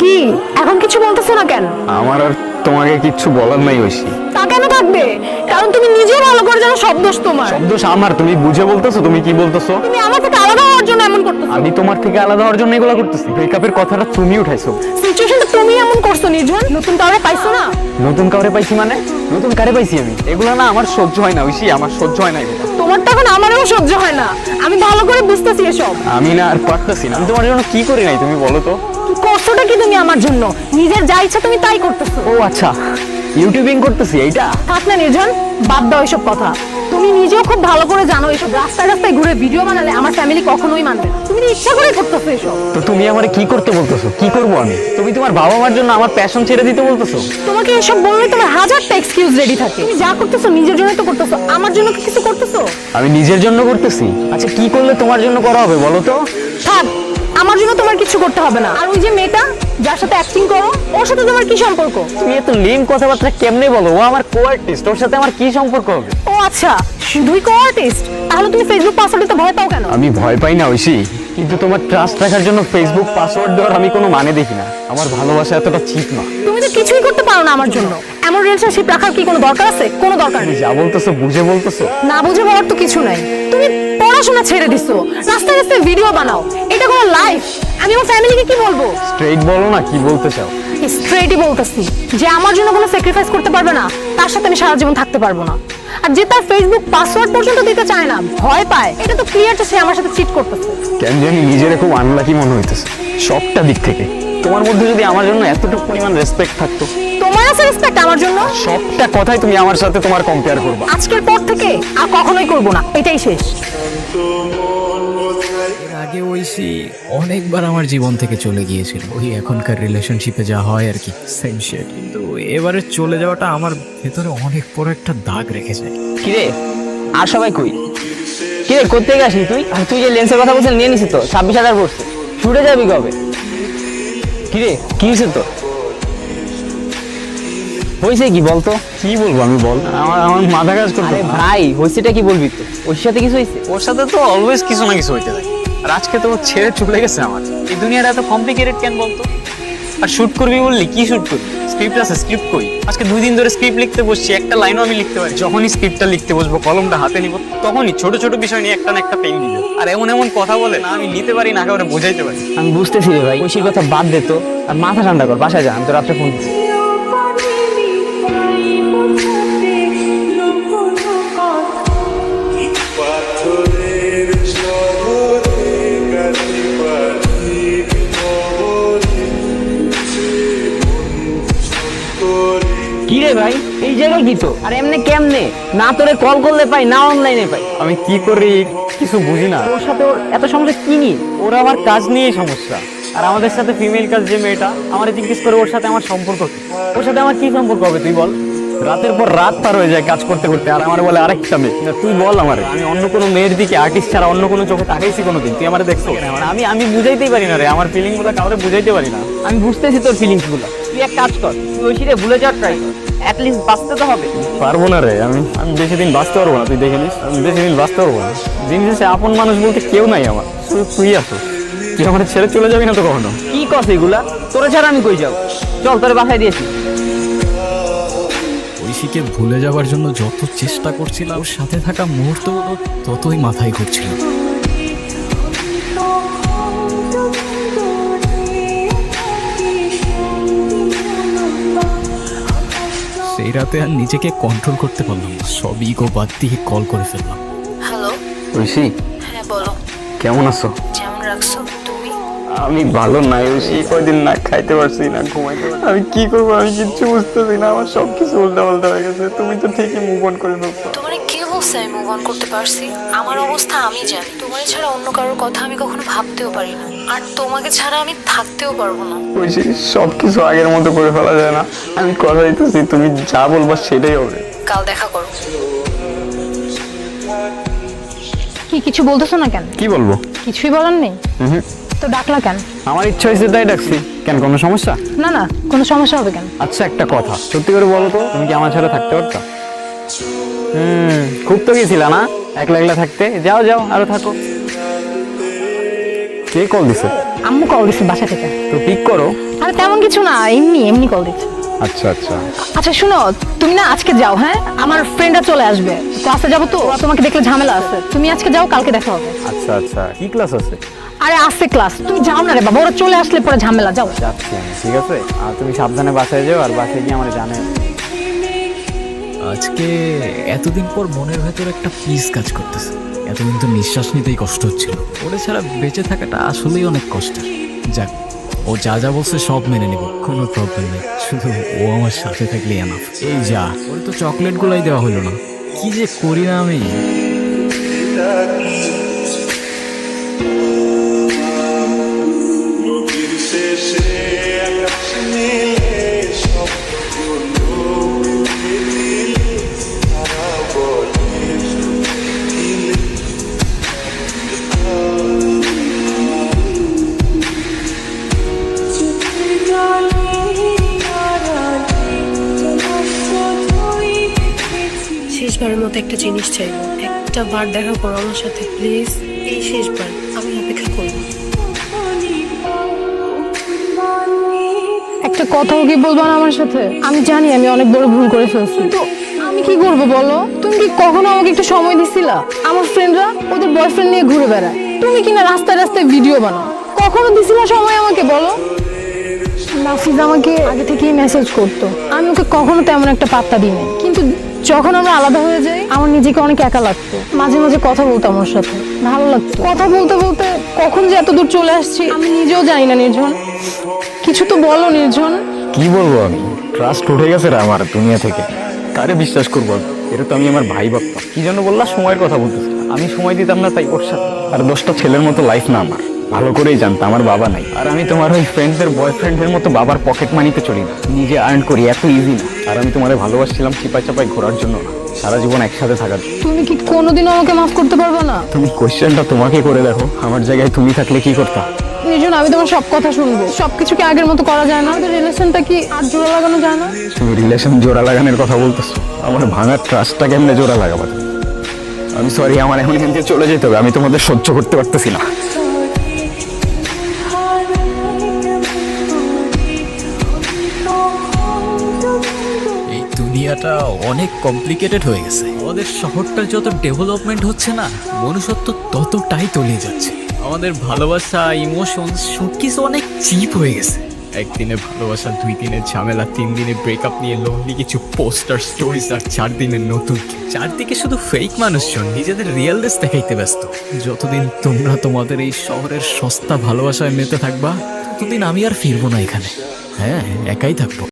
কি এখন কিছু বলতেছো না কেন? আমার আর তোমাকে কিচ্ছু বলার নাই ঐশী। তা কেন থাকবে? কারণ তুমি নিজেও ভালো করে জানো সব দোষ তোমার। সব দোষ আমার। তুমি বুঝে বলতেছো? তুমি কি বলতেছো? তুমি আমার থেকে আলাদা হওয়ার জন্য এমন করতেছো। আমি তোমার থেকে আলাদা হওয়ার জন্য এগুলো করতেছি? ব্রেকআপের কথাটা তুমি উঠাইছো। সিচুয়েশনটা তুমি এমন করছো নির্জন। নতুন কাউরে পাইছো না? নতুন কাউরে পাইছি মানে? নতুন কারে পাইছি আমি? এগুলো না আমার সহ্য হয় না ঐশী, আমার সহ্য হয় না এগুলো। তোমার তো এখন আমারও সহ্য হয় না। আমি ভালো করে বুঝতেছি এসব। আমি না আর পারতেছি না। আমি তোমার জন্য কি করি নাই তুমি বলো তো? কি করছোটা কি তুমি আমার জন্য? নিজের যা ইচ্ছা তুমি তাই করতেছো। ও আচ্ছা, ইউটিউবিং করতেছি এইটা? থাক না নির্জন, বাদ দাও এসব কথা। তুমি নিজেও খুব ভালো করে জানো এসব রাস্তায় রাস্তায় ঘুরে ভিডিও বানালে আমার ফ্যামিলি কখনোই মানবে না। তুমি তো ইচ্ছা করে করতেছো এসব। তো তুমি আমারে কি করতে বলতেছো? কি করব আমি? তুমি তোমার বাবা মার জন্য আমার প্যাশন ছেড়ে দিতে বলতেছো? তোমাকে এসব বললে তোমার হাজারটা এক্সকিউজ রেডি থাকে। তুমি যা করতেছো নিজের জন্য তো করতেছো, আমার জন্য কি কিছু করতেছো? আমি নিজের জন্য করতেছি। আচ্ছা কি করলে তোমার জন্য করা হবে বলো তো? থাক, আমার জন্য তোমার কিছু করতে হবে না। আর ওই যে মেয়েটা যার সাথে অ্যাক্টিং করো, ওর সাথে তোমার কি সম্পর্ক? তুমি এত লিম কথাবার্তা কেমনে বলো? ও আমার কো-আর্টিস্ট, ওর সাথে আমার কি সম্পর্ক হবে? ও আচ্ছা, শুধুই কো আর্টিস্ট? তাহলে তুমি ফেসবুক পাসওয়ার্ড দিতে ভয় পাও কেন? আমি ভয় পাই না ঐশী, কিন্তু তোমার ট্রাস্ট রাখার জন্য ফেসবুক পাসওয়ার্ড দেওয়ার আমি কোনো মানে দেখি না। আমার ভালোবাসা এতটা চিপ না। তুমি তো কিছুই করতে পারো না আমার জন্য। এমন রিলেশনশিপ রাখার কি কোনো দরকার আছে? কোনো দরকার তুমি নেই। যা বলতেছো বুঝে বলতেছো? না বুঝে বলার তো কিছু নাই। তুমি পড়াশোনা ছেড়ে দিছো, রাস্তায় রাস্তায় ভিডিও বানাও। এটা কোনো লাইফ? আমি আমার ফ্যামিলিকে কি বলবো? স্ট্রেইট বলো না, কি বলতে চাও? স্ট্রেটই বলতেছি যে আমার জন্য কোনো স্যাক্রিফাইস করতে পারবে না, তার সাথে আমি সারা জীবন থাকতে পারবো না। আর যে তার ফেসবুক পাসওয়ার্ড পর্যন্ত দিতে চায় না, ভয় পায়, এটা তো ক্লিয়ার যে সে আমার সাথে চিট করতেছে। কেন জানি নিজের খুব আনলাকি মনে হইতেছে সবটা দিক থেকে। তোমার মধ্যে যদি আমার জন্য এতটুকু পরিমাণ রেসপেক্ট থাকতো। তোমার আছে রেসপেক্ট আমার জন্য? সবটা কথাই তুমি আমার সাথে তোমার কম্পেয়ার করবা। আজকের পর থেকে আর কখনোই করবো না, এটাই শেষ। এর আগে ঐশী অনেকবার আমার জীবন থেকে চলে গিয়েছিল, ওই এখনকার রিলেশনশিপে যা হয় আর কি, সেম শেড। কিন্তু এবারে চলে যাওয়াটা আমার ভেতরে অনেক বড় একটা দাগ রেখে যায়। কিরে আর সবাই কই? কিরে কোত্থেকে আসিস তুই? আর তুই যে লেন্সের কথা বলছিস নিয়ে নিছিস তো 26,000 পড়ছে। ছুটে যাবি কবে? কিরে কি হয়েছে তো? হয়েছে কি বলতো? কি বলবো আমি বল? আমার আমার মাথা কাজ করতে। আরে ভাই হয়েছেটা কি বলবি তো? ওর সাথে কিছু হয়েছে? ওর সাথে তো অলওয়েজ কিছু না কিছু হইতে থাকে। আর আজকে তো ও ছেড়ে চলে গেছে আমার। এই দুনিয়াটা এত কমপ্লিকেটেড কেন বলতো? আর শুট করবি বললি, কি শুট করবি? স্ক্রিপ্ট আছে, স্ক্রিপ্ট কই? আজকে 2 দিন ধরে স্ক্রিপ্ট লিখতে বসছি, একটা লাইনও আমি লিখতে পারি। যখনই স্ক্রিপ্টটা লিখতে বসবো, কলমটা হাতে নিব, তখনই ছোট ছোট বিষয় নিয়ে একটা না একটা পেন দিবে। আর এমন এমন কথা বলে না, আমি নিতে পারি না, একেবারে বোঝাইতে পারি। আমি বুঝতেছি রে ভাই, ঐশীর কথা বাদ দে তো, আর মাথা ঠান্ডা কর, বাসায় যা, আমি তো রাত্রে ফোন দিচ্ছি। কি রে ভাই এই জায়গায় কি তো? আর এমনি কেমনে? না তোরে কল করলে পাই, না অনলাইনে পাই। আমি কি করি কিছু বুঝি না। তোর সাথে ওর এত সমস্যা কি নিয়ে? ওরা আমার কাজ নিয়েই সমস্যা। আর আমাদের সাথে ফিমেল কাজ যে মেয়েটা, আমার জিজ্ঞেস করে ওর সাথে আমার সম্পর্ক কি? ওর সাথে আমার কি সম্পর্ক হবে তুই বল? রাতের পর রাত পার হয়ে যায় কাজ করতে করতে, আর আমার বলে আরেকটা মেয়ে। না, তুই বল আমারে, আমি অন্য কোনো মেয়ের দিকে আর্টিস্ট ছাড়া অন্য কোনো চোখে তাকাইছি কোনোদিন? তুই আমারে দেখছো? আমি আমি বুঝাইতেই পারি না রে, আমার ফিলিং গুলো কাউরে বুঝাইতে পারি না। আমি বুঝতেছি তোর ফিলিংস গুলো। তুই এক কাজ কর, তুই ঐশীরে ভুলে যাওয়ার ট্রাই কর, অ্যাটলিস্ট বাঁচতে তো হবে। পারবো না রে, আমি আমি বেশি দিন বাঁচতে পারবো না। তুই দেখে নিস, আমি বেশি দিন বাঁচতে পারবো না। দিন শেষে আপন মানুষ বলতে কেউ নাই আমার, শুধু তুই আছো। তুই আমার ছেড়ে চলে যাবি না তো কখনো? কি কস এগুলা? তোরা ছাড়া আমি কই যাব? চল তোর বাসায় দিয়েছি। ঐশীকে ভুলে যাওয়ার জন্য যত চেষ্টা করছিলাম, ওর সাথে থাকা মুহূর্তগুলো ততই মাথায় ঘুরছিল। সেই রাতে আর নিজেকে কন্ট্রোল করতে পারলাম না, সব ইগো বাদ দিয়ে কল করে ফেললাম। হ্যালো। ঐশী, হ্যাঁ বলো। কেমন আছো? যেমন রাখছো তুমি? আমি ভালো নাই ঐশী, কয়দিন না খাইতে পারছি না, ঘুমাইতে পারছি না। আমি কি করবো আমি কিচ্ছু বুঝতেছি না। আমার সবকিছু উল্টা পাল্টা হয়ে গেছে। তুমি তো ঠিকই মুভ অন করে ফেলছো। তোমার কে বলছে আমি মুভ অন করতে পারছি? আমার অবস্থা আমি জানি। তোমার ছাড়া অন্য কারোর কথা আমি কখনো ভাবতেও পারি না, আর তোমাকে ছাড়া আমি থাকতেও পারবো না। ঐশী, সবকিছু আগের মতো করে ফেলা যায় না। আমি কথা দিতেছি, তুমি যা বলবা সেটাই হবে। কাল দেখা করো। কি কিছু বলতেছো না কেন? কি বলবো? কিছুই বলার নেই তো ডাকলা কেন? আমার ইচ্ছা হয়েছে তাই ডাকছি। কেন, কোনো সমস্যা? না না, কোনো সমস্যা হবে কেন? আচ্ছা একটা কথা, সত্যি করে বলো তো, তুমি কি আমার ছাড়া থাকতে পারতা? খুব তো গেছিলা না একলা একলা থাকতে? যাও যাও, আরো থাকো। কে কল দিছে? আম্মু কল দিচ্ছে বাসা থেকে। তো পিক করো। আরে তেমন কিছু না, এমনি এমনি কল দিচ্ছে। আচ্ছা আচ্ছা। আচ্ছা শুনো, তুমি না আজকে যাও, হ্যাঁ আমার ফ্রেন্ডরা চলে আসবে, ক্লাসে যাবো তো, ওরা তোমাকে দেখলে ঝামেলা আছে। তুমি আজকে যাও, কালকে দেখা হবে। আচ্ছা আচ্ছা, কি ক্লাস আছে? আরে আছে ক্লাস, তুমি যাও না রে বাবা, ওরা চলে আসলে পরে ঝামেলা। যাও। যাচ্ছি আমি, ঠিক আছে। আর তুমি সাবধানে বাসায় যাও, আর বাসায় গিয়ে আমার জানে। আজকে এতদিন পর মনের ভেতর একটা পিস কাজ করতেছে। এতদিন তো নিঃশ্বাস নিতেই কষ্ট হচ্ছিল। ওরে ছাড়া বেঁচে থাকাটা আসলেই অনেক কষ্টের। যাক, ও যা যা বলছে সব মেনে নেব, কোনো প্রবলেম নেই। শুধু ও আমার সাথে থাকলে এনাফ। এই যা, ওর তো চকলেট গুলাই দেওয়া হলো না। কি যে করি না আমি। শেষবারের মতো একটা জিনিস চাইবো, একটা বার দেখা করো আমার সাথে প্লিজ। এই শেষবার, আমি অপেক্ষা করবো। একটা কথাও কি বলবো না আমার সাথে? আমি জানি আমি অনেক বড় ভুল করে ফেলছি, তো আমি কি করবো বলো? তুমি কি কখনো আমাকে একটু সময় দিছিলা? আমার ফ্রেন্ডরা ওদের বয়ফ্রেন্ড নিয়ে ঘুরে বেড়ায়, তুমি কিনা রাস্তায় রাস্তায় ভিডিও বানাও। কখনো দিছিলা সময় আমাকে বলো? নাফিজ আমাকে আগে থেকেই মেসেজ করতো, আমি ওকে কখনো তেমন একটা পাত্তা দিইনি। কিন্তু যখন আমরা আলাদা হয়ে যাই, আমার নিজেকে অনেক একা লাগতো। মাঝে মাঝে কথা বলতাম ওর সাথে, ভালো লাগতো। কথা বলতে বলতে কখন যে এত দূর চলে আসছি আমি নিজেও জানি না। নির্জন, কিছু তো বলো নির্জন। কি বলবো আমি? ট্রাস্ট উঠে গেছে রে আমার দুনিয়া থেকে। কারে বিশ্বাস করবো আমি? এটা তো আমি আমার ভাই ভাবতাম। কি যেন বললা, সময়ের কথা বলতেছি। আমি সময় দিতাম না তাই ওর সাথে। আর 10টা ছেলের মতো লাইফ না আমার। ভালো করেই জানতাম আমার বাবা নাই। আর আমি তোমার ওই ফ্রেন্ডদের বয়ফ্রেন্ডের মতো বাবার পকেট মানিতে চলি না। নিজে আর্ন করি, এত ইজি না। আর আমি তোমারে ভালোবাসছিলাম চিপাই চাপাই ঘোরার জন্য না, সারা জীবন একসাথে থাকার জন্য। তুমি কি কোনোদিনও আমাকে মাফ করতে পারবে না? তুমি কোশ্চেনটা তোমাকে করে দেখো, আমার জায়গায় তুমি থাকলে কি করতা? নির্জন, আমি তোমার সব কথা শুনবো। সবকিছু কি আগের মতো করা যায় না? আমাদের রিলেশনটা কি আর জোড়া লাগানো যায় না? তুমি রিলেশন জোড়া লাগানোর কথা বলতেছো? আমার ভাঙার ট্রাস্টটা কেমনে জোড়া লাগাবা তুমি? আমি সরি, আমার এখন এখান থেকে চলে যেতে হবে। আমি তোমাদের সহ্য করতে পারতেছি না। এই দুনিয়াটা অনেক কমপ্লিকেটেড হয়ে গেছে। আমাদের শহরটার যত ডেভেলপমেন্ট হচ্ছে না, মনুষ্যত্ব ততটাই তলিয়ে যাচ্ছে। আমাদের ভালোবাসা, ইমোশন সবকিছু অনেক চিপ হয়ে গেছে। একদিনের ভালোবাসা, 2 দিনের ঝামেলা, 3 দিনে ব্রেকআপ নিয়ে লোনলি কিছু পোস্টার স্টোরিজ, আর 4 দিনের নতুন। চারদিকে শুধু ফেক মানুষজন নিজেদের রিয়েল দেশ দেখাইতে ব্যস্ত। যতদিন তোমরা তোমাদের এই শহরের সস্তা ভালোবাসায় মেতে থাকবা, ততদিন আমি আর ফিরবো না এখানে। হ্যাঁ, একাই থাকবো।